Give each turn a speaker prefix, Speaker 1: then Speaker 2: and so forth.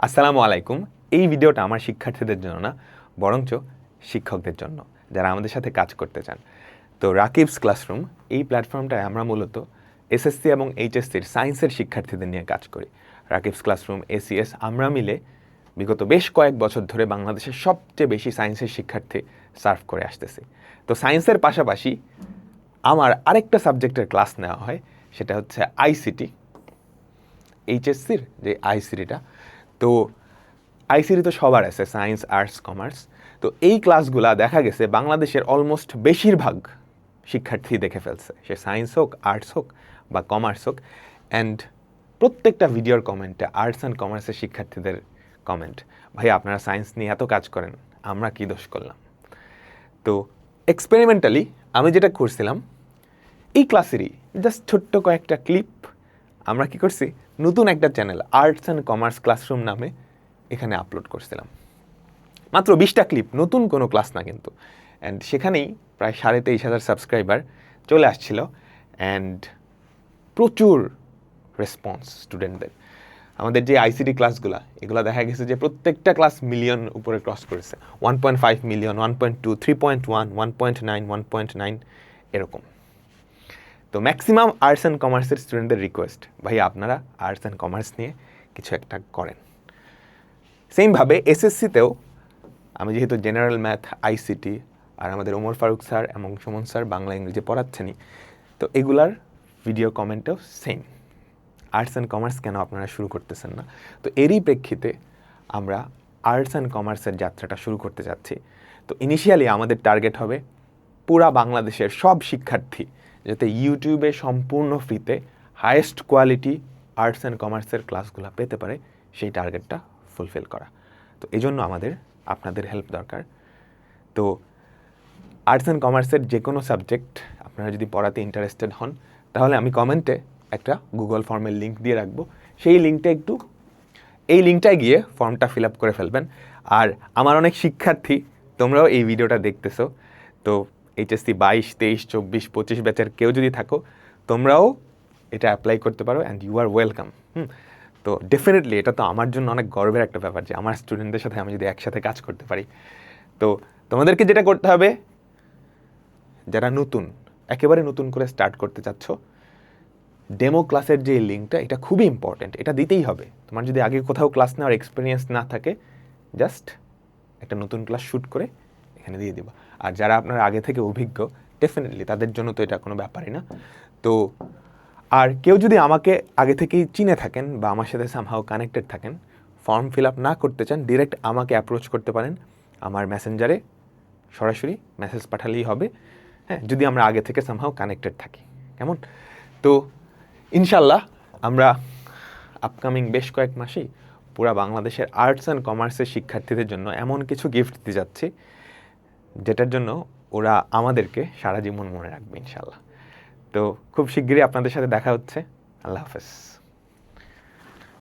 Speaker 1: আসসালামু আলাইকুম। এই ভিডিওটা আমার শিক্ষার্থীদের জন্য না, বরঞ্চ শিক্ষকদের জন্য, যারা আমাদের সাথে কাজ করতে চান। তো রাকিবস ক্লাসরুম এই প্ল্যাটফর্মটায় আমরা মূলত এসএসসি এবং এইচএসসির সায়েন্সের শিক্ষার্থীদের নিয়ে কাজ করি। রাকিবস ক্লাসরুম, এসিএস আমরা মিলে বিগত বেশ কয়েক বছর ধরে বাংলাদেশের সবচেয়ে বেশি সায়েন্সের শিক্ষার্থী সার্ভ করে আসতেছি। তো সায়েন্সের পাশাপাশি আমার আরেকটা সাবজেক্টের ক্লাস নেওয়া হয়, সেটা হচ্ছে আইসিটি। এইচএসসির যে আইসিটিটা, তো আইসিটি তো সবার আছে, সায়েন্স, আর্টস, কমার্স। তো এই ক্লাসগুলা দেখা গেছে বাংলাদেশের অলমোস্ট বেশিরভাগ শিক্ষার্থী দেখে ফেলছে, সে সায়েন্স হোক, আর্টস হোক বা কমার্স হোক। অ্যান্ড প্রত্যেকটা ভিডিওর কমেন্টে আর্টস অ্যান্ড কমার্সের শিক্ষার্থীদের কমেন্ট, ভাই আপনারা সায়েন্স নিয়ে এত কাজ করেন, আমরা কী দোষ করলাম? তো এক্সপেরিমেন্টালি আমি যেটা করছিলাম, এই ক্লাসেরই জাস্ট ছোট্ট কয়েকটা ক্লিপ আমরা কি করছি, নতুন একটা channel arts and commerce classroom নামে এখানে আপলোড করছিলাম। মাত্র 20টা ক্লিপ, নতুন কোনো ক্লাস না কিন্তু। অ্যান্ড সেখানেই প্রায় 23,500 সাবস্ক্রাইবার চলে আসছিল। অ্যান্ড প্রচুর রেসপন্স স্টুডেন্টদের। আমাদের যে আইসিটি ক্লাসগুলো, এগুলো দেখা গেছে যে প্রত্যেকটা ক্লাস মিলিয়ন উপরে ক্রস করেছে। 1.5 মিলিয়ন, 1.2, 3.1, 1.9, 1.9 এরকম। তো ম্যাক্সিমাম আর্টস অ্যান্ড কমার্সের স্টুডেন্টদের রিকোয়েস্ট, ভাই আপনারা আর্টস অ্যান্ড কমার্স নিয়ে কিছু একটা করেন। সেমভাবে এসএসসিতেও আমি যেহেতু জেনারেল ম্যাথ, আইসিটি আর আমাদের ওমর ফারুক স্যার এবং সুমন স্যার বাংলা ইংরেজি পড়াচ্ছেনই, তো এগুলার ভিডিও কমেন্টেও সেম, আর্টস অ্যান্ড কমার্স কেন আপনারা শুরু করতেছেন না? তো এরই প্রেক্ষিতে আমরা আর্টস অ্যান্ড কমার্সের যাত্রাটা শুরু করতে যাচ্ছি। তো ইনিশিয়ালি আমাদের টার্গেট হবে পুরা বাংলাদেশের সব শিক্ষার্থী যাতে ইউটিউবে সম্পূর্ণ ফ্রিতে হায়েস্ট কোয়ালিটি আর্টস অ্যান্ড কমার্সের ক্লাসগুলো পেতে পারে, সেই টার্গেটটা ফুলফিল করা। তো এই জন্য আমাদের আপনাদের হেল্প দরকার। তো আর্টস অ্যান্ড কমার্সের যে কোনো সাবজেক্ট আপনারা যদি পড়াতে ইন্টারেস্টেড হন, তাহলে আমি কমেন্টে একটা গুগল ফর্মের লিঙ্ক দিয়ে রাখবো। সেই লিঙ্কটা এই লিঙ্কটায় গিয়ে ফর্মটা ফিল আপ করে ফেলবেন। আর আমার অনেক শিক্ষার্থী, তোমরাও এই ভিডিওটা দেখতেছো, তো এইচএসসি 22, 23, 24, 25 ব্যাচের কেউ যদি থাকো, তোমরাও এটা অ্যাপ্লাই করতে পারো অ্যান্ড ইউ আর ওয়েলকাম। তো ডেফিনেটলি এটা তো আমার জন্য অনেক গর্বের একটা ব্যাপার যে আমার স্টুডেন্টদের সাথে আমি যদি একসাথে কাজ করতে পারি। তো তোমাদেরকে যেটা করতে হবে, যারা নতুন, একেবারে নতুন করে স্টার্ট করতে চাচ্ছ, ডেমো ক্লাসের যে লিঙ্কটা, এটা খুবই ইম্পর্ট্যান্ট, এটা দিতেই হবে। তোমার যদি আগে কোথাও ক্লাস নেওয়ার এক্সপিরিয়েন্স না থাকে, জাস্ট একটা নতুন ক্লাস শ্যুট করে এখানে দিয়ে দিবা। আর যারা আপনার আগে থেকে অভিজ্ঞ, ডেফিনেটলি তাদের জন্য তো এটা কোনো ব্যাপারই না। তো আর কেউ যদি আমাকে আগে থেকেই চিনে থাকেন বা আমার সাথে সামহাও কানেক্টেড থাকেন, ফর্ম ফিল আপ না করতে চান, ডিরেক্ট আমাকে অ্যাপ্রোচ করতে পারেন। আমার মেসেঞ্জারে সরাসরি মেসেজ পাঠালেই হবে, হ্যাঁ, যদি আমরা আগে থেকে সামহাও কানেক্টেড থাকি। কেমন? তো ইনশাল্লাহ আমরা আপকামিং বেশ কয়েক মাসেই পুরা বাংলাদেশের আর্টস অ্যান্ড কমার্সের শিক্ষার্থীদের জন্য এমন কিছু গিফট দিতে যাচ্ছি, যেটার জন্য ওরা আমাদেরকে সারা জীবন মনে রাখবে ইনশাল্লাহ। তো খুব শিগগিরই আপনাদের সাথে দেখা হচ্ছে। আল্লাহ হাফেজ।